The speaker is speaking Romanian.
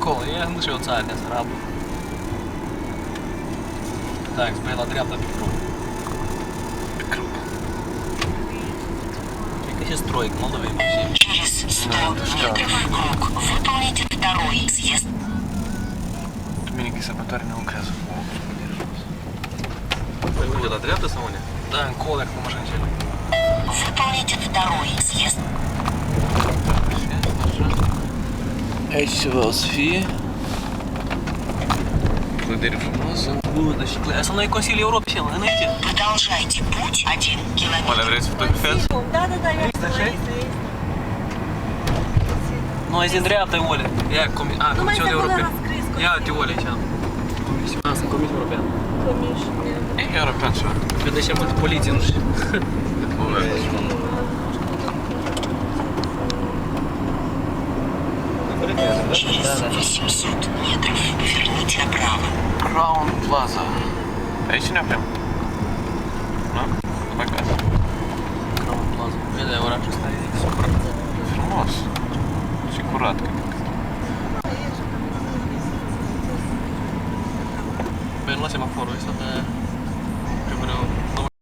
acolo, e în și o țară de arabă. Da, spre la dreapta pe crup. Pe crup. Cred că și stroic, Moldovei maxim. Через 100 метров круг. Выполните второй съезд. Duminică sărbătoare ne lucrează. Păi unde, la dreapta sau unde? Da, încolo, cu mașincele. Выполните второй съезд. Aici ceva o să fie. Clădire frumoasă. Budă și clădire. Asta nu e Consiliul Europei, cel înainte. Продолжайте путь 1 Oale, километр. vrei să fotografiezi? Da, eu Așa? Nu, e din dreapta, Ole. Ia, Comisiunea Europeană. Ia-te, Ole, aici. Asta, Comisia Europeană. E european ceva. Că de ce multe poliție, nu știu. Через 800 метров поверните направо. Crown Plaza. Aici ne oprim. Nu? După acasă. Crown Plaza. Vede, orașul ăsta e super. Frumos. Și curat, cred că. Bine, la semaforul ăsta, dar... Pe vreo